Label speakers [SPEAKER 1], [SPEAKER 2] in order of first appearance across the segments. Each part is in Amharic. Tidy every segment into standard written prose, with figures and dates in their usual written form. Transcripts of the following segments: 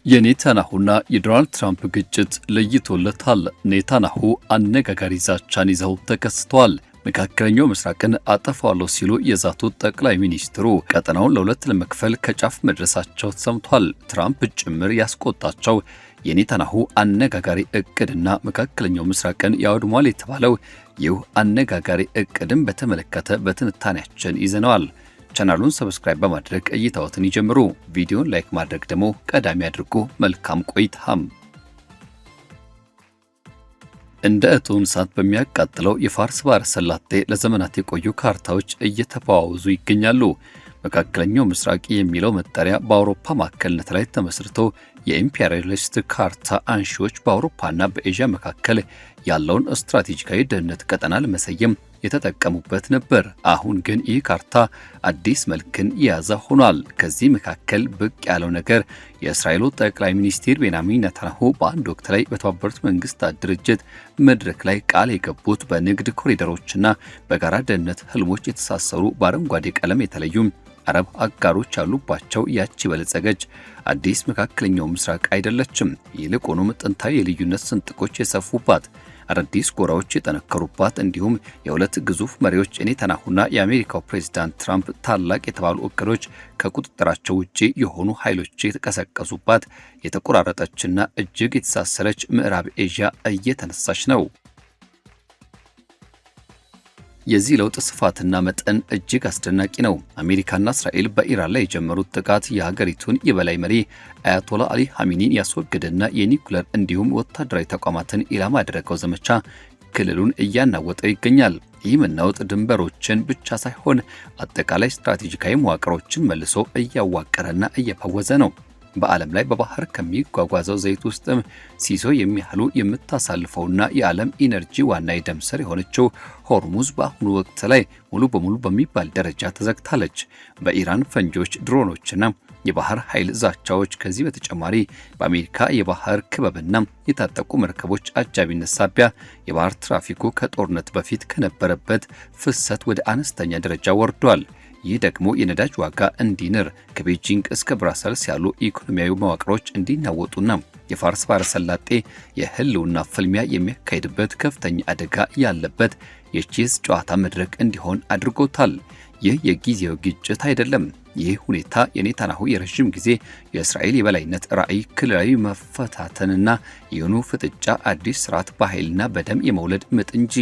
[SPEAKER 1] የኔታንያሁና የዶናልድ ትራምፕ ግጭት ለይቶለታል። ኔታንያሁ አነጋጋሪ ዛቻን ይዘው ተከስተዋል። መካከለኛው ምስራቅን አጠፋዋለሁ ሲሉ የዛቱት ጠቅላይ ሚኒስትሩ ቀጠናውን ለሁለት ለመክፈል ከጫፍ መድረሳቸው ተሰምቷል። ትራምፕ ጭምር ያስቆጣቸው የኔታንያሁ አነጋጋሪ እቅድና መካከለኛው ምስራቅን ያወድሟል የተባለው ይህ አነጋጋሪ እቅድን በተመለከተ በትንታኔያችን ይዘነዋል። ቻናሉን ሰብስክራይብ በማድረግ እይታዎትን ይጀምሩ። ቪዲዮን ላይክ ማድረግ ደግሞ ቀዳሚ አድርጉ። መልካም ቆይታም። እንደ እቶን እሳት በሚያቃጥለው የፋርስ ባህረ ሰላጤ ለዘመናት የቆዩ ካርታዎች እየተፈዋወዙ ይገኛሉ። መካከለኛው ምስራቅ የሚለው መጠሪያ በአውሮፓ ማዕከልነት ላይ ተመስርቶ የኢምፔሪያሊስት ካርታ አንሺዎች በአውሮፓና በኤዥያ መካከል ያለውን ስትራቴጂካዊ ደህንነት ቀጠና ለመሰየም የተጠቀሙበት ነበር። አሁን ግን ይህ ካርታ አዲስ መልክን የያዘ ሆኗል። ከዚህ መካከል ብቅ ያለው ነገር የእስራኤሉ ጠቅላይ ሚኒስትር ቤንያሚን ኔታንያሁ በአንድ ወቅት ላይ በተባበሩት መንግስታት ድርጅት መድረክ ላይ ቃል የገቡት በንግድ ኮሪደሮችና በጋራ ደህንነት ህልሞች የተሳሰሩ በአረንጓዴ ቀለም የተለዩ አረብ አጋሮች ያሉባቸው ያቺ በለጸገች አዲስ መካከለኛው ምስራቅ አይደለችም። ይልቁንም ጥንታዊ የልዩነት ስንጥቆች የሰፉባት፣ አዳዲስ ጎራዎች የጠነከሩባት፣ እንዲሁም የሁለት ግዙፍ መሪዎች የኔታንያሁና የአሜሪካው ፕሬዝዳንት ትራምፕ ታላቅ የተባሉ እቅዶች ከቁጥጥራቸው ውጪ የሆኑ ኃይሎች የተቀሰቀሱባት የተቆራረጠችና እጅግ የተሳሰረች ምዕራብ ኤዥያ እየተነሳች ነው። የዚህ ለውጥ ስፋትና መጠን እጅግ አስደናቂ ነው። አሜሪካና እስራኤል በኢራን ላይ የጀመሩት ጥቃት የሀገሪቱን የበላይ መሪ አያቶላ አሊ ሐሚኒን ያስወገደና የኒኩለር እንዲሁም ወታደራዊ ተቋማትን ኢላማ ያደረገው ዘመቻ ክልሉን እያናወጠው ይገኛል። ይህ መናወጥ ድንበሮችን ብቻ ሳይሆን አጠቃላይ ስትራቴጂካዊ መዋቅሮችን መልሶ እያዋቀረና እየፈወዘ ነው። በዓለም ላይ በባህር ከሚጓጓዘው ዘይት ውስጥም ሲሶ የሚያህሉ የምታሳልፈውና የዓለም ኢነርጂ ዋና የደም ስር የሆነችው ሆርሙዝ በአሁኑ ወቅት ላይ ሙሉ በሙሉ በሚባል ደረጃ ተዘግታለች። በኢራን ፈንጂዎች፣ ድሮኖችና የባህር ኃይል ዛቻዎች፣ ከዚህ በተጨማሪ በአሜሪካ የባህር ክበብና የታጠቁ መርከቦች አጃቢነት ሳቢያ የባህር ትራፊኩ ከጦርነት በፊት ከነበረበት ፍሰት ወደ አነስተኛ ደረጃ ወርዷል። ይህ ደግሞ የነዳጅ ዋጋ እንዲንር ከቤጂንግ እስከ ብራሰልስ ያሉ ኢኮኖሚያዊ መዋቅሮች እንዲናወጡና የፋርስ ባህረ ሰላጤ የህልውና ፍልሚያ የሚያካሄድበት ከፍተኛ አደጋ ያለበት የቼዝ ጨዋታ መድረክ እንዲሆን አድርጎታል። ይህ የጊዜው ግጭት አይደለም። ይህ ሁኔታ የኔታንያሁ የረዥም ጊዜ የእስራኤል የበላይነት ራዕይ፣ ክልላዊ መፈታተንና የሆኑ ፍጥጫ፣ አዲስ ስርዓት በኃይልና በደም የመውለድ ምጥ እንጂ።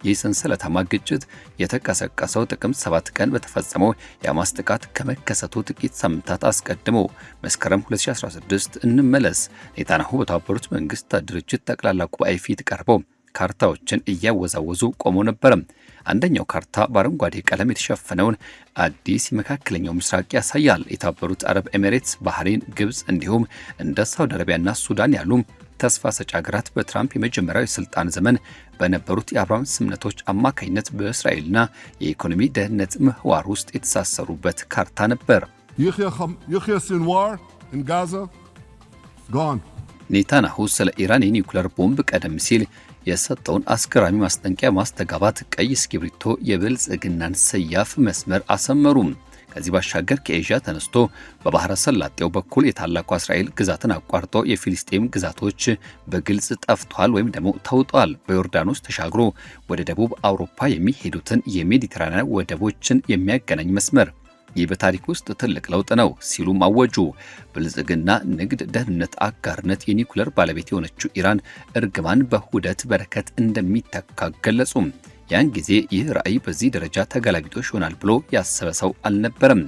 [SPEAKER 1] ይህ ሰንሰለታማ ግጭት የተቀሰቀሰው ጥቅምት 7 ቀን በተፈጸመው የሐማስ ጥቃት ከመከሰቱ ጥቂት ሳምንታት አስቀድሞ መስከረም 2016 እንመለስ። ኔታንያሁ በተባበሩት መንግስታት ድርጅት ጠቅላላ ጉባኤ ፊት ቀርበው ካርታዎችን እያወዛወዙ ቆመው ነበር። አንደኛው ካርታ በአረንጓዴ ቀለም የተሸፈነውን አዲስ የመካከለኛው ምስራቅ ያሳያል። የተባበሩት አረብ ኤሚሬትስ፣ ባህሬን፣ ግብጽ እንዲሁም እንደ ሳውዲ አረቢያና ሱዳን ያሉ ተስፋ ሰጪ ሀገራት በትራምፕ የመጀመሪያው የስልጣን ዘመን በነበሩት የአብርሃም ስምምነቶች አማካኝነት በእስራኤልና የኢኮኖሚ ደህንነት ምህዋር ውስጥ የተሳሰሩበት ካርታ ነበር። ኔታንያሁ ስለ ኢራን የኒውክሌር ቦምብ ቀደም ሲል የሰጠውን አስገራሚ ማስጠንቀቂያ ማስተጋባት ቀይ እስክሪብቶ የብልጽግናን ሰያፍ መስመር አሰመሩም። ከዚህ ባሻገር ከኤዥያ ተነስቶ በባህረ ሰላጤው በኩል የታላቋ እስራኤል ግዛትን አቋርጦ የፊልስጤም ግዛቶች በግልጽ ጠፍቷል ወይም ደግሞ ተውጧል። በዮርዳኖስ ተሻግሮ ወደ ደቡብ አውሮፓ የሚሄዱትን የሜዲትራንያን ወደቦችን የሚያገናኝ መስመር፣ ይህ በታሪክ ውስጥ ትልቅ ለውጥ ነው ሲሉም አወጁ። ብልጽግና ንግድ፣ ደህንነት፣ አጋርነት፣ የኒኩለር ባለቤት የሆነችው ኢራን እርግማን በሁደት በረከት እንደሚተካ ገለጹ። ያን ጊዜ ይህ ራዕይ በዚህ ደረጃ ተገላቢጦሽ ይሆናል ብሎ ያሰበ ሰው አልነበረም።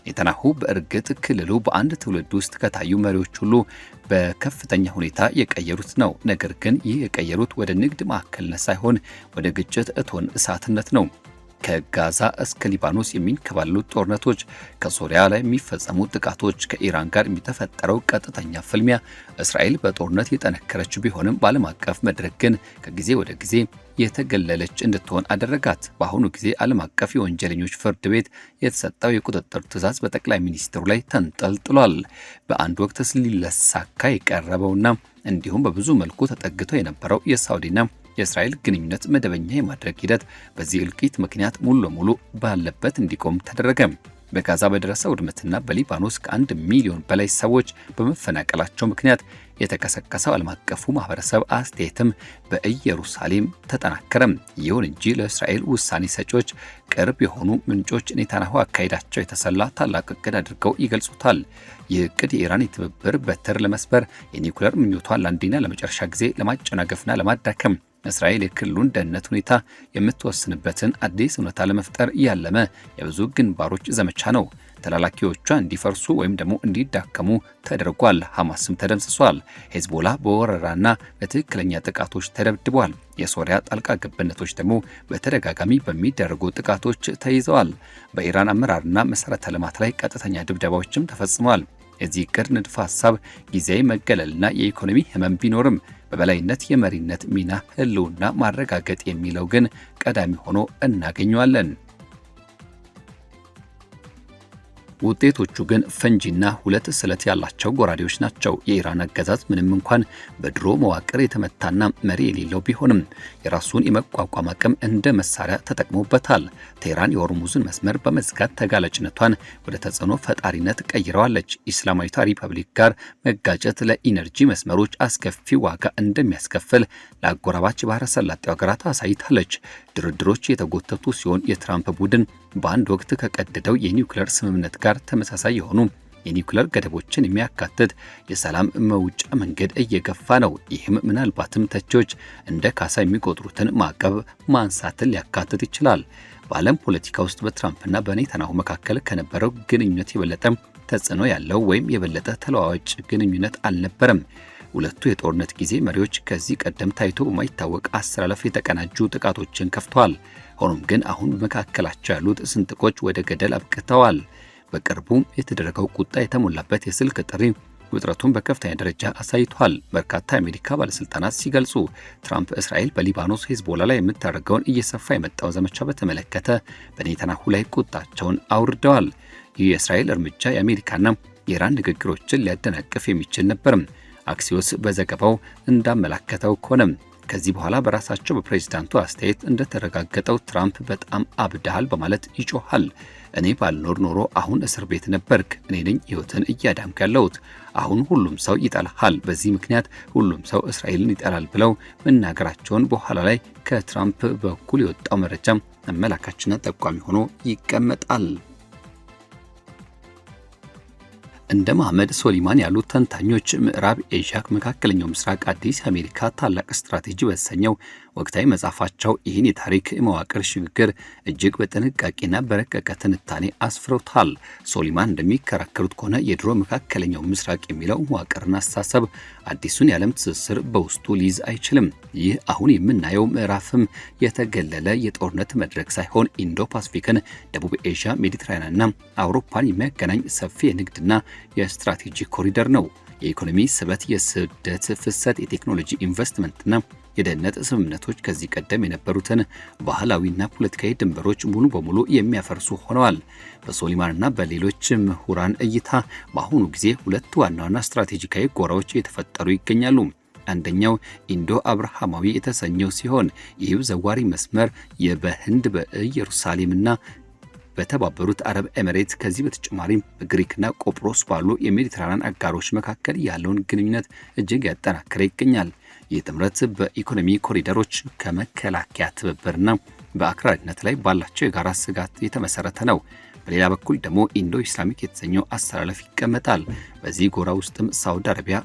[SPEAKER 1] ኔታንያሁ በእርግጥ ክልሉ በአንድ ትውልድ ውስጥ ከታዩ መሪዎች ሁሉ በከፍተኛ ሁኔታ የቀየሩት ነው። ነገር ግን ይህ የቀየሩት ወደ ንግድ ማዕከልነት ሳይሆን ወደ ግጭት እቶን እሳትነት ነው። ከጋዛ እስከ ሊባኖስ የሚንከባለሉት ጦርነቶች፣ ከሶሪያ ላይ የሚፈጸሙ ጥቃቶች፣ ከኢራን ጋር የሚተፈጠረው ቀጥተኛ ፍልሚያ እስራኤል በጦርነት የጠነከረች ቢሆንም በዓለም አቀፍ መድረክ ግን ከጊዜ ወደ ጊዜ የተገለለች እንድትሆን አደረጋት። በአሁኑ ጊዜ ዓለም አቀፍ የወንጀለኞች ፍርድ ቤት የተሰጠው የቁጥጥር ትዕዛዝ በጠቅላይ ሚኒስትሩ ላይ ተንጠልጥሏል። በአንድ ወቅት ሊሳካ የቀረበውና እንዲሁም በብዙ መልኩ ተጠግቶ የነበረው የሳውዲና የእስራኤል ግንኙነት መደበኛ የማድረግ ሂደት በዚህ እልቂት ምክንያት ሙሉ ለሙሉ ባለበት እንዲቆም ተደረገ። በጋዛ በደረሰው ውድመትና በሊባኖስ ከ1 ሚሊዮን በላይ ሰዎች በመፈናቀላቸው ምክንያት የተቀሰቀሰው ዓለም አቀፉ ማህበረሰብ አስተያየትም በኢየሩሳሌም ተጠናከረም። ይሁን እንጂ ለእስራኤል ውሳኔ ሰጪዎች ቅርብ የሆኑ ምንጮች ኔታንያሁ አካሄዳቸው የተሰላ ታላቅ እቅድ አድርገው ይገልጹታል። ይህ እቅድ የኢራን የትብብር በትር ለመስበር፣ የኒውክሌር ምኞቷን ለአንዴና ለመጨረሻ ጊዜ ለማጨናገፍና ለማዳከም እስራኤል የክልሉን ደህንነት ሁኔታ የምትወስንበትን አዲስ እውነታ ለመፍጠር ያለመ የብዙ ግንባሮች ዘመቻ ነው። ተላላኪዎቿ እንዲፈርሱ ወይም ደግሞ እንዲዳከሙ ተደርጓል። ሐማስም ተደምስሷል። ሄዝቦላ በወረራና በትክክለኛ ጥቃቶች ተደብድቧል። የሶሪያ ጣልቃ ገብነቶች ደግሞ በተደጋጋሚ በሚደረጉ ጥቃቶች ተይዘዋል። በኢራን አመራርና መሰረተ ልማት ላይ ቀጥተኛ ድብደባዎችም ተፈጽመዋል። የዚህ እቅድ ንድፈ ሐሳብ ጊዜያዊ መገለልና የኢኮኖሚ ህመም ቢኖርም በበላይነት የመሪነት ሚና ህልውና ማረጋገጥ የሚለው ግን ቀዳሚ ሆኖ እናገኘዋለን። ውጤቶቹ ግን ፈንጂና ሁለት ስለት ያላቸው ጎራዴዎች ናቸው። የኢራን አገዛዝ ምንም እንኳን በድሮ መዋቅር የተመታና መሪ የሌለው ቢሆንም የራሱን የመቋቋም አቅም እንደ መሳሪያ ተጠቅሞበታል። ቴህራን የሆርሙዝን መስመር በመዝጋት ተጋላጭነቷን ወደ ተጽዕኖ ፈጣሪነት ቀይረዋለች። ኢስላማዊቷ ሪፐብሊክ ጋር መጋጨት ለኢነርጂ መስመሮች አስከፊ ዋጋ እንደሚያስከፍል ለአጎራባች ባህረ ሰላጤው ሀገራት አሳይታለች። ድርድሮች የተጎተቱ ሲሆን የትራምፕ ቡድን በአንድ ወቅት ከቀደደው የኒውክሌር ስምምነት ጋር ተመሳሳይ የሆኑ የኒውክሌር ገደቦችን የሚያካትት የሰላም መውጫ መንገድ እየገፋ ነው። ይህም ምናልባትም ተቺዎች እንደ ካሳ የሚቆጥሩትን ማዕቀብ ማንሳትን ሊያካትት ይችላል። በዓለም ፖለቲካ ውስጥ በትራምፕና በኔታንያሁ መካከል ከነበረው ግንኙነት የበለጠ ተጽዕኖ ያለው ወይም የበለጠ ተለዋዋጭ ግንኙነት አልነበረም። ሁለቱ የጦርነት ጊዜ መሪዎች ከዚህ ቀደም ታይቶ በማይታወቅ አሰላለፍ የተቀናጁ ጥቃቶችን ከፍተዋል። ሆኖም ግን አሁን በመካከላቸው ያሉት ስንጥቆች ወደ ገደል አብቅተዋል። በቅርቡ የተደረገው ቁጣ የተሞላበት የስልክ ጥሪ ውጥረቱን በከፍተኛ ደረጃ አሳይቷል። በርካታ የአሜሪካ ባለስልጣናት ሲገልጹ ትራምፕ እስራኤል በሊባኖስ ሄዝቦላ ላይ የምታደርገውን እየሰፋ የመጣው ዘመቻ በተመለከተ በኔታንያሁ ላይ ቁጣቸውን አውርደዋል። ይህ የእስራኤል እርምጃ የአሜሪካና የኢራን ንግግሮችን ሊያደናቅፍ የሚችል ነበርም። አክሲዮስ በዘገባው እንዳመላከተው ከሆነም ከዚህ በኋላ በራሳቸው በፕሬዝዳንቱ አስተያየት እንደተረጋገጠው ትራምፕ በጣም አብዳሃል በማለት ይጮሃል። እኔ ባልኖር ኖሮ አሁን እስር ቤት ነበርክ። እኔ ነኝ ሕይወትን እያዳምክ ያለሁት። አሁን ሁሉም ሰው ይጠላሃል። በዚህ ምክንያት ሁሉም ሰው እስራኤልን ይጠላል ብለው መናገራቸውን በኋላ ላይ ከትራምፕ በኩል የወጣው መረጃ አመላካችና ጠቋሚ ሆኖ ይቀመጣል። እንደ መሐመድ ሶሊማን ያሉ ተንታኞች ምዕራብ ኤዥያ፣ መካከለኛው ምስራቅ አዲስ አሜሪካ ታላቅ ስትራቴጂ በተሰኘው ወቅታዊ መጽሐፋቸው ይህን የታሪክ መዋቅር ሽግግር እጅግ በጥንቃቄና በረቀቀ ትንታኔ አስፍረውታል። ሶሊማን እንደሚከራከሩት ከሆነ የድሮ መካከለኛው ምስራቅ የሚለው መዋቅርና አስተሳሰብ አዲሱን የዓለም ትስስር በውስጡ ሊይዝ አይችልም። ይህ አሁን የምናየው ምዕራፍም የተገለለ የጦርነት መድረክ ሳይሆን ኢንዶ ፓሲፊክን፣ ደቡብ ኤዥያ፣ ሜዲትራኒያንና አውሮፓን የሚያገናኝ ሰፊ የንግድና የስትራቴጂ ኮሪደር ነው። የኢኮኖሚ ስበት፣ የስደት ፍሰት፣ የቴክኖሎጂ ኢንቨስትመንትና የደህንነት ስምምነቶች ከዚህ ቀደም የነበሩትን ባህላዊና ፖለቲካዊ ድንበሮች ሙሉ በሙሉ የሚያፈርሱ ሆነዋል። በሶሊማንና በሌሎች ምሁራን እይታ በአሁኑ ጊዜ ሁለት ዋና ዋና ስትራቴጂካዊ ጎራዎች የተፈጠሩ ይገኛሉ። አንደኛው ኢንዶ አብርሃማዊ የተሰኘው ሲሆን ይህ ዘዋሪ መስመር በህንድ በኢየሩሳሌምና በተባበሩት አረብ ኤሚሬት ከዚህ በተጨማሪም በግሪክና ቆጵሮስ ባሉ የሜዲትራኒያን አጋሮች መካከል ያለውን ግንኙነት እጅግ ያጠናከረ ይገኛል። ይህ ጥምረት በኢኮኖሚ ኮሪደሮች፣ ከመከላከያ ትብብርና በአክራሪነት ላይ ባላቸው የጋራ ስጋት የተመሰረተ ነው። በሌላ በኩል ደግሞ ኢንዶ ኢስላሚክ የተሰኘው አስተላለፍ ይቀመጣል። በዚህ ጎራ ውስጥም ሳውዲ አረቢያ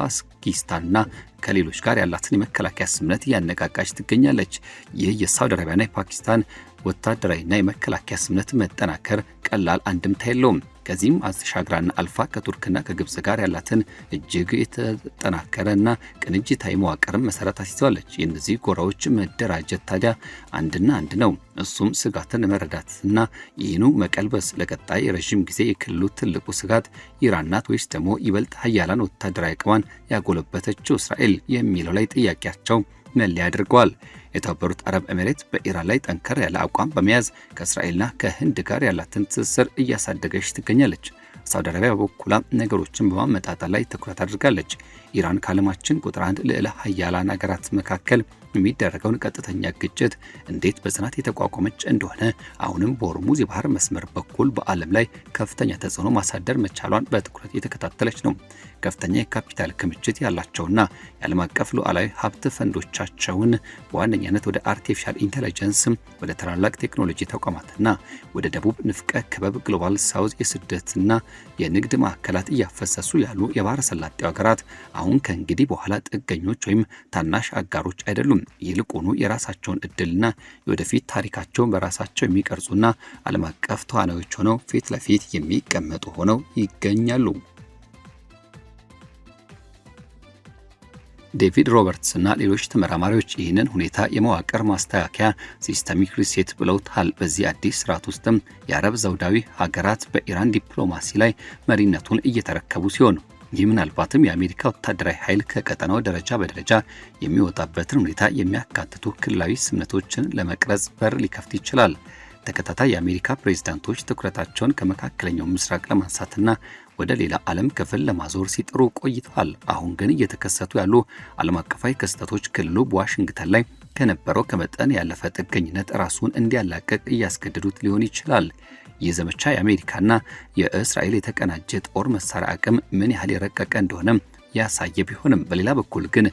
[SPEAKER 1] ከፓኪስታንና ከሌሎች ጋር ያላትን የመከላከያ ስምምነት እያነቃቃች ትገኛለች። ይህ የሳውዲ አረቢያና የፓኪስታን ወታደራዊና የመከላከያ ስምምነት መጠናከር ቀላል አንድምታ የለውም። ከዚህም አሻግራና አልፋ ከቱርክና ከግብጽ ጋር ያላትን እጅግ የተጠናከረና ቅንጅታዊ መዋቅርን መሰረት አስይዘዋለች። የእነዚህ ጎራዎች መደራጀት ታዲያ አንድና አንድ ነው። እሱም ስጋትን መረዳትና ይህኑ መቀልበስ። ለቀጣይ ረዥም ጊዜ የክልሉ ትልቁ ስጋት ኢራን ናት ወይስ ደግሞ ይበልጥ ሀያላን ወታደራዊ አቅሟን ያጎለበተችው እስራኤል የሚለው ላይ ጥያቄያቸው መለያ አድርገዋል። የተባበሩት አረብ ኤሚሬት በኢራን ላይ ጠንከር ያለ አቋም በመያዝ ከእስራኤልና ከህንድ ጋር ያላትን ትስስር እያሳደገች ትገኛለች። ሳውዲ አረቢያ በበኩሏ ነገሮችን በማመጣጠር ላይ ትኩረት አድርጋለች። ኢራን ከዓለማችን ቁጥር 1 ልዕለ ሀያላን ሀገራት መካከል የሚደረገውን ቀጥተኛ ግጭት እንዴት በጽናት የተቋቋመች እንደሆነ አሁንም በሆርሙዝ የባህር መስመር በኩል በዓለም ላይ ከፍተኛ ተጽዕኖ ማሳደር መቻሏን በትኩረት የተከታተለች ነው። ከፍተኛ የካፒታል ክምችት ያላቸውና የዓለም አቀፍ ሉዓላዊ ሀብት ፈንዶቻቸውን በዋነኛነት ወደ አርቲፊሻል ኢንተለጀንስ፣ ወደ ታላላቅ ቴክኖሎጂ ተቋማትና ወደ ደቡብ ንፍቀ ክበብ ግሎባል ሳውዝ የስደትና የንግድ ማዕከላት እያፈሰሱ ያሉ የባህረ ሰላጤው ሀገራት አሁን ከእንግዲህ በኋላ ጥገኞች ወይም ታናሽ አጋሮች አይደሉም። ይልቁኑ የራሳቸውን እድልና የወደፊት ታሪካቸውን በራሳቸው የሚቀርጹና ዓለም አቀፍ ተዋናዮች ሆነው ፊት ለፊት የሚቀመጡ ሆነው ይገኛሉ። ዴቪድ ሮበርትስ እና ሌሎች ተመራማሪዎች ይህንን ሁኔታ የመዋቅር ማስተካከያ ሲስተሚክ ሪሴት ብለውታል። በዚህ አዲስ ስርዓት ውስጥም የአረብ ዘውዳዊ ሀገራት በኢራን ዲፕሎማሲ ላይ መሪነቱን እየተረከቡ ሲሆን ይህ ምናልባትም የአሜሪካ ወታደራዊ ኃይል ከቀጠናው ደረጃ በደረጃ የሚወጣበትን ሁኔታ የሚያካትቱ ክልላዊ ስምምነቶችን ለመቅረጽ በር ሊከፍት ይችላል። ተከታታይ የአሜሪካ ፕሬዝዳንቶች ትኩረታቸውን ከመካከለኛው ምስራቅ ለማንሳትና ወደ ሌላ ዓለም ክፍል ለማዞር ሲጥሩ ቆይተዋል። አሁን ግን እየተከሰቱ ያሉ ዓለም አቀፋዊ ክስተቶች ክልሉ በዋሽንግተን ላይ ከነበረው ከመጠን ያለፈ ጥገኝነት ራሱን እንዲያላቀቅ እያስገደዱት ሊሆን ይችላል። ይህ ዘመቻ የአሜሪካና የእስራኤል የተቀናጀ ጦር መሳሪያ አቅም ምን ያህል የረቀቀ እንደሆነ ያሳየ ቢሆንም በሌላ በኩል ግን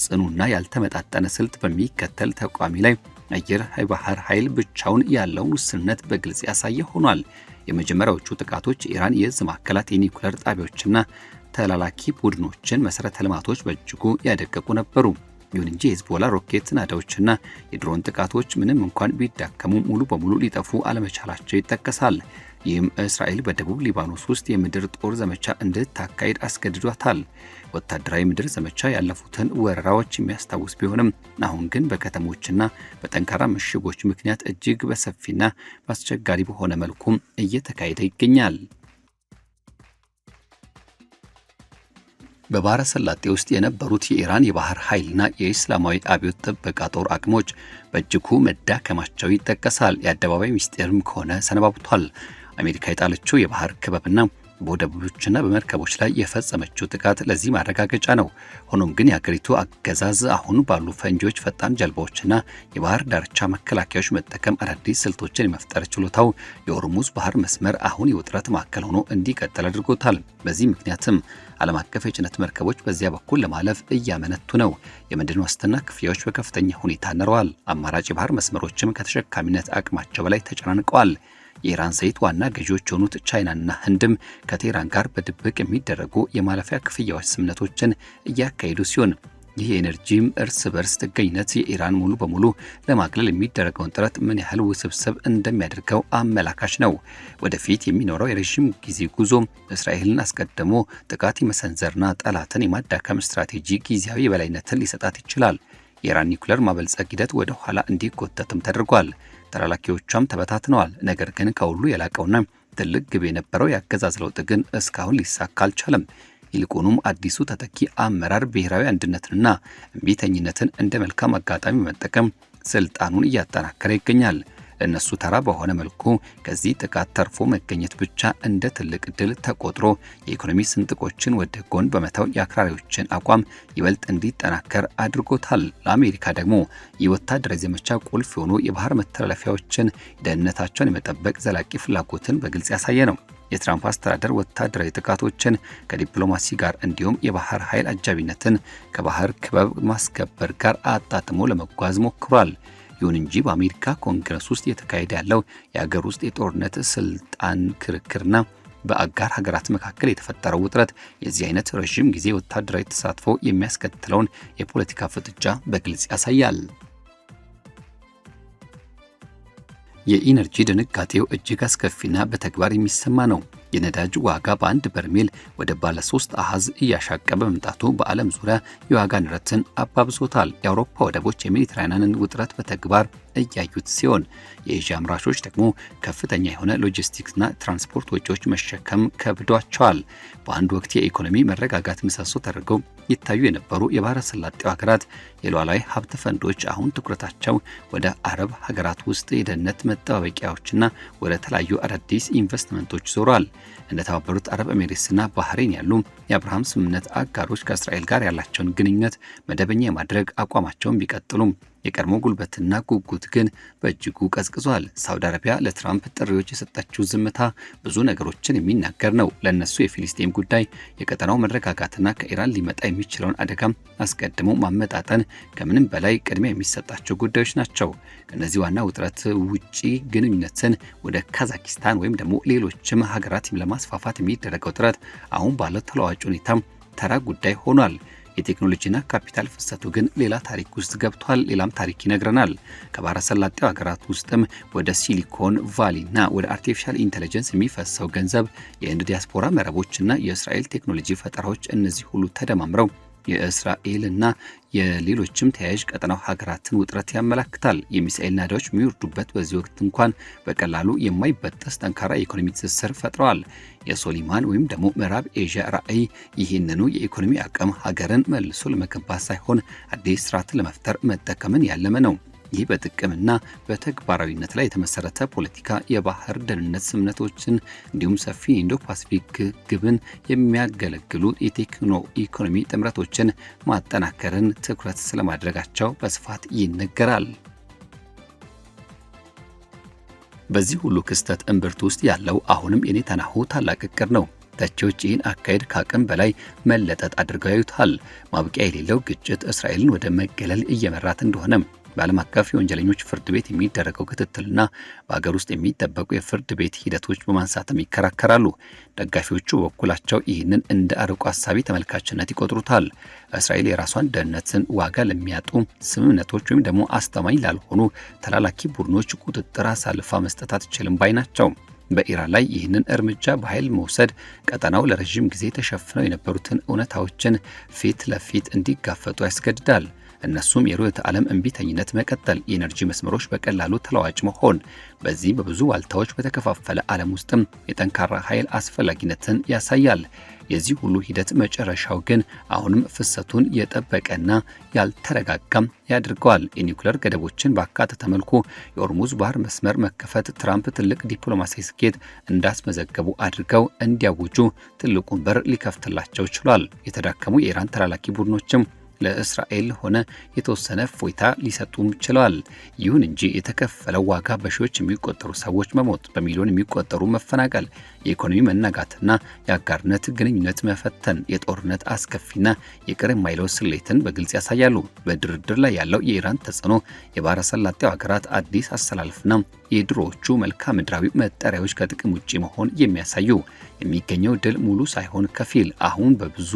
[SPEAKER 1] ጽኑና ያልተመጣጠነ ስልት በሚከተል ተቋሚ ላይ አየር ባህር ኃይል ብቻውን ያለውን ውስንነት በግልጽ ያሳየ ሆኗል። የመጀመሪያዎቹ ጥቃቶች የኢራን የእዝ ማዕከላት፣ የኒውክሌር ጣቢያዎችና ተላላኪ ቡድኖችን መሰረተ ልማቶች በእጅጉ ያደቀቁ ነበሩ። ይሁን እንጂ የሂዝቦላ ሮኬት ናዳዎችና የድሮን ጥቃቶች ምንም እንኳን ቢዳከሙ ሙሉ በሙሉ ሊጠፉ አለመቻላቸው ይጠቀሳል። ይህም እስራኤል በደቡብ ሊባኖስ ውስጥ የምድር ጦር ዘመቻ እንድታካሄድ አስገድዷታል። ወታደራዊ ምድር ዘመቻ ያለፉትን ወረራዎች የሚያስታውስ ቢሆንም አሁን ግን በከተሞችና በጠንካራ ምሽጎች ምክንያት እጅግ በሰፊና በአስቸጋሪ በሆነ መልኩም እየተካሄደ ይገኛል። በባህረ ሰላጤ ውስጥ የነበሩት የኢራን የባህር ኃይልና የእስላማዊ አብዮት ጥበቃ ጦር አቅሞች በእጅጉ መዳከማቸው ይጠቀሳል። የአደባባይ ሚስጥርም ከሆነ ሰነባብቷል። አሜሪካ የጣለችው የባህር ክበብና በወደቦችና በመርከቦች ላይ የፈጸመችው ጥቃት ለዚህ ማረጋገጫ ነው። ሆኖም ግን የሀገሪቱ አገዛዝ አሁን ባሉ ፈንጂዎች፣ ፈጣን ጀልባዎችና የባህር ዳርቻ መከላከያዎች መጠቀም አዳዲስ ስልቶችን የመፍጠር ችሎታው የሆርሙዝ ባህር መስመር አሁን የውጥረት ማዕከል ሆኖ እንዲቀጥል አድርጎታል። በዚህ ምክንያትም ዓለም አቀፍ የጭነት መርከቦች በዚያ በኩል ለማለፍ እያመነቱ ነው። የመድን ዋስትና ክፍያዎች በከፍተኛ ሁኔታ ነረዋል። አማራጭ የባህር መስመሮችም ከተሸካሚነት አቅማቸው በላይ ተጨናንቀዋል። የኢራን ዘይት ዋና ገዢዎች የሆኑት ቻይናና ህንድም ከቴህራን ጋር በድብቅ የሚደረጉ የማለፊያ ክፍያዎች ስምምነቶችን እያካሄዱ ሲሆን ይህ የኤነርጂም እርስ በርስ ጥገኝነት የኢራን ሙሉ በሙሉ ለማግለል የሚደረገውን ጥረት ምን ያህል ውስብስብ እንደሚያደርገው አመላካች ነው። ወደፊት የሚኖረው የረዥም ጊዜ ጉዞ እስራኤልን አስቀድሞ ጥቃት የመሰንዘርና ጠላትን የማዳከም ስትራቴጂ ጊዜያዊ የበላይነትን ሊሰጣት ይችላል። የኢራን ኒውክሌር ማበልጸግ ሂደት ወደ ኋላ እንዲጎተትም ተደርጓል። ተላላኪዎቿም ተበታትነዋል። ነገር ግን ከሁሉ የላቀውና ትልቅ ግብ የነበረው የአገዛዝ ለውጥ ግን እስካሁን ሊሳካ አልቻለም። ይልቁኑም አዲሱ ተተኪ አመራር ብሔራዊ አንድነትንና እምቢተኝነትን እንደ መልካም አጋጣሚ በመጠቀም ስልጣኑን እያጠናከረ ይገኛል። ለነሱ ተራ በሆነ መልኩ ከዚህ ጥቃት ተርፎ መገኘት ብቻ እንደ ትልቅ ድል ተቆጥሮ የኢኮኖሚ ስንጥቆችን ወደ ጎን በመተው የአክራሪዎችን አቋም ይበልጥ እንዲጠናከር አድርጎታል። ለአሜሪካ ደግሞ የወታደራዊ ዘመቻ ቁልፍ የሆኑ የባህር መተላለፊያዎችን ደህንነታቸውን የመጠበቅ ዘላቂ ፍላጎትን በግልጽ ያሳየ ነው። የትራምፕ አስተዳደር ወታደራዊ ጥቃቶችን ከዲፕሎማሲ ጋር እንዲሁም የባህር ኃይል አጃቢነትን ከባህር ክበብ ማስከበር ጋር አጣጥሞ ለመጓዝ ሞክሯል። ይሁን እንጂ በአሜሪካ ኮንግረስ ውስጥ የተካሄደ ያለው የሀገር ውስጥ የጦርነት ስልጣን ክርክርና በአጋር ሀገራት መካከል የተፈጠረው ውጥረት የዚህ አይነት ረዥም ጊዜ ወታደራዊ ተሳትፎ የሚያስከትለውን የፖለቲካ ፍጥጫ በግልጽ ያሳያል። የኢነርጂ ድንጋጤው እጅግ አስከፊና በተግባር የሚሰማ ነው። የነዳጅ ዋጋ በአንድ በርሜል ወደ ባለ 3 አሃዝ እያሻቀበ መምጣቱ በዓለም ዙሪያ የዋጋ ንረትን አባብሶታል። የአውሮፓ ወደቦች የሜዲትራኒያንን ውጥረት በተግባር እያዩት ሲሆን የኤዥያ አምራቾች ደግሞ ከፍተኛ የሆነ ሎጂስቲክስና ትራንስፖርት ወጪዎች መሸከም ከብዷቸዋል። በአንድ ወቅት የኢኮኖሚ መረጋጋት ምሰሶ ተደርገው ይታዩ የነበሩ የባህረ ሰላጤው ሀገራት የሉዓላዊ ሀብት ፈንዶች አሁን ትኩረታቸው ወደ አረብ ሀገራት ውስጥ የደህንነት መጠባበቂያዎችና ወደ ተለያዩ አዳዲስ ኢንቨስትመንቶች ዞረዋል። እንደ ተባበሩት አረብ ኤሚሬትስና ባህሬን ያሉ የአብርሃም ስምምነት አጋሮች ከእስራኤል ጋር ያላቸውን ግንኙነት መደበኛ የማድረግ አቋማቸውን ቢቀጥሉም የቀድሞ ጉልበትና ጉጉት ግን በእጅጉ ቀዝቅዟል። ሳውዲ አረቢያ ለትራምፕ ጥሪዎች የሰጠችው ዝምታ ብዙ ነገሮችን የሚናገር ነው። ለነሱ የፊሊስጤም ጉዳይ የቀጠናው መረጋጋትና ከኢራን ሊመጣ የሚችለውን አደጋም አስቀድሞ ማመጣጠን ከምንም በላይ ቅድሚያ የሚሰጣቸው ጉዳዮች ናቸው። ከነዚህ ዋና ውጥረት ውጪ ግንኙነትን ወደ ካዛኪስታን ወይም ደግሞ ሌሎችም ሀገራት ለማስፋፋት የሚደረገው ጥረት አሁን ባለው ተለዋጭ ሁኔታ ተራ ጉዳይ ሆኗል። የቴክኖሎጂና ካፒታል ፍሰቱ ግን ሌላ ታሪክ ውስጥ ገብቷል። ሌላም ታሪክ ይነግረናል። ከባህረ ሰላጤው ሀገራት ውስጥም ወደ ሲሊኮን ቫሊና ወደ አርቲፊሻል ኢንተለጀንስ የሚፈሰው ገንዘብ፣ የህንድ ዲያስፖራ መረቦችና የእስራኤል ቴክኖሎጂ ፈጠራዎች፣ እነዚህ ሁሉ ተደማምረው የእስራኤልና የሌሎችም ተያያዥ ቀጠናው ሀገራትን ውጥረት ያመላክታል። የሚሳኤል ናዳዎች የሚወርዱበት በዚህ ወቅት እንኳን በቀላሉ የማይበጠስ ጠንካራ የኢኮኖሚ ትስስር ፈጥረዋል። የሶሊማን ወይም ደግሞ ምዕራብ ኤዥያ ራዕይ ይህንኑ የኢኮኖሚ አቅም ሀገርን መልሶ ለመገንባት ሳይሆን አዲስ ስርዓትን ለመፍጠር መጠቀምን ያለመ ነው። ይህ በጥቅምና በተግባራዊነት ላይ የተመሰረተ ፖለቲካ የባህር ደህንነት ስምምነቶችን እንዲሁም ሰፊ ኢንዶ ፓሲፊክ ግብን የሚያገለግሉ የቴክኖ ኢኮኖሚ ጥምረቶችን ማጠናከርን ትኩረት ስለማድረጋቸው በስፋት ይነገራል። በዚህ ሁሉ ክስተት እምብርት ውስጥ ያለው አሁንም የኔታንያሁ ታላቅ እቅድ ነው። ተቺዎች ይህን አካሄድ ከአቅም በላይ መለጠጥ አድርገው ያዩታል። ማብቂያ የሌለው ግጭት እስራኤልን ወደ መገለል እየመራት እንደሆነ በዓለም አቀፍ የወንጀለኞች ፍርድ ቤት የሚደረገው ክትትልና በሀገር ውስጥ የሚጠበቁ የፍርድ ቤት ሂደቶች በማንሳትም ይከራከራሉ። ደጋፊዎቹ በበኩላቸው ይህንን እንደ አርቆ አሳቢ ተመልካችነት ይቆጥሩታል። እስራኤል የራሷን ደህንነትን ዋጋ ለሚያጡ ስምምነቶች ወይም ደግሞ አስተማኝ ላልሆኑ ተላላኪ ቡድኖች ቁጥጥር አሳልፋ መስጠት አትችልም ባይ ናቸው። በኢራን ላይ ይህንን እርምጃ በኃይል መውሰድ ቀጠናው ለረዥም ጊዜ ተሸፍነው የነበሩትን እውነታዎችን ፊት ለፊት እንዲጋፈጡ ያስገድዳል። እነሱም የርዕዮተ ዓለም እንቢተኝነት መቀጠል፣ የኤነርጂ መስመሮች በቀላሉ ተለዋጭ መሆን። በዚህ በብዙ ዋልታዎች በተከፋፈለ ዓለም ውስጥም የጠንካራ ኃይል አስፈላጊነትን ያሳያል። የዚህ ሁሉ ሂደት መጨረሻው ግን አሁንም ፍሰቱን የጠበቀና ያልተረጋጋም ያድርገዋል። የኒውክሌር ገደቦችን ባካተተ መልኩ የሆርሙዝ ባህር መስመር መከፈት ትራምፕ ትልቅ ዲፕሎማሲያዊ ስኬት እንዳስመዘገቡ አድርገው እንዲያውጁ ትልቁን በር ሊከፍትላቸው ችሏል። የተዳከሙ የኢራን ተላላኪ ቡድኖችም ለእስራኤል ሆነ የተወሰነ እፎይታ ሊሰጡም ችለዋል። ይሁን እንጂ የተከፈለው ዋጋ በሺዎች የሚቆጠሩ ሰዎች መሞት፣ በሚሊዮን የሚቆጠሩ መፈናቀል፣ የኢኮኖሚ መናጋትና የአጋርነት ግንኙነት መፈተን የጦርነት አስከፊና ይቅር የማይለው ስሌትን በግልጽ ያሳያሉ። በድርድር ላይ ያለው የኢራን ተጽዕኖ የባህረ ሰላጤው ሀገራት አዲስ አሰላለፍና የድሮዎቹ መልክዓ ምድራዊ መጠሪያዎች ከጥቅም ውጪ መሆን የሚያሳዩ የሚገኘው ድል ሙሉ ሳይሆን ከፊል አሁን በብዙ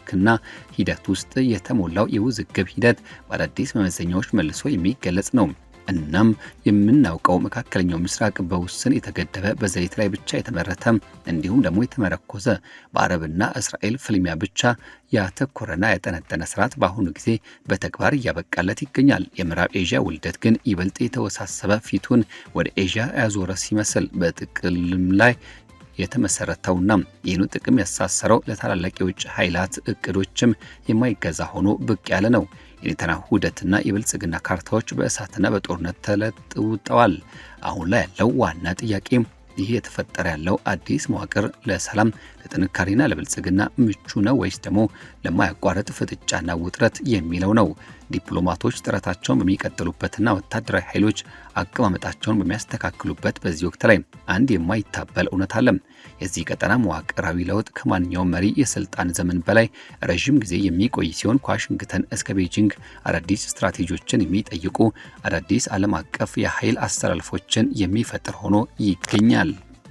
[SPEAKER 1] ክና ሂደት ውስጥ የተሞላው የውዝግብ ሂደት በአዳዲስ መመዘኛዎች መልሶ የሚገለጽ ነው። እናም የምናውቀው መካከለኛው ምስራቅ በውስን የተገደበ በዘይት ላይ ብቻ የተመረተ እንዲሁም ደግሞ የተመረኮዘ በአረብና እስራኤል ፍልሚያ ብቻ ያተኮረና ያጠነጠነ ስርዓት በአሁኑ ጊዜ በተግባር እያበቃለት ይገኛል። የምዕራብ ኤዥያ ውልደት ግን ይበልጥ የተወሳሰበ ፊቱን ወደ ኤዥያ ያዞረ ሲመስል በጥቅልም ላይ የተመሰረተውና ይህኑ ጥቅም ያሳሰረው ለታላላቅ የውጭ ኃይላት እቅዶችም የማይገዛ ሆኖ ብቅ ያለ ነው። የኔታንያሁ ውህደትና የብልጽግና ካርታዎች በእሳትና በጦርነት ተለጥውጠዋል። አሁን ላይ ያለው ዋና ጥያቄ ይህ የተፈጠረ ያለው አዲስ መዋቅር ለሰላም ለጥንካሬና ለብልጽግና ምቹ ነው ወይስ ደግሞ ለማያቋርጥ ፍጥጫና ውጥረት የሚለው ነው። ዲፕሎማቶች ጥረታቸውን በሚቀጥሉበትና ወታደራዊ ኃይሎች አቀማመጣቸውን በሚያስተካክሉበት በዚህ ወቅት ላይ አንድ የማይታበል እውነት አለ። የዚህ ቀጠና መዋቅራዊ ለውጥ ከማንኛውም መሪ የስልጣን ዘመን በላይ ረዥም ጊዜ የሚቆይ ሲሆን ከዋሽንግተን እስከ ቤጂንግ አዳዲስ ስትራቴጂዎችን የሚጠይቁ አዳዲስ ዓለም አቀፍ የኃይል አስተላልፎችን የሚፈጥር ሆኖ ይገኛል።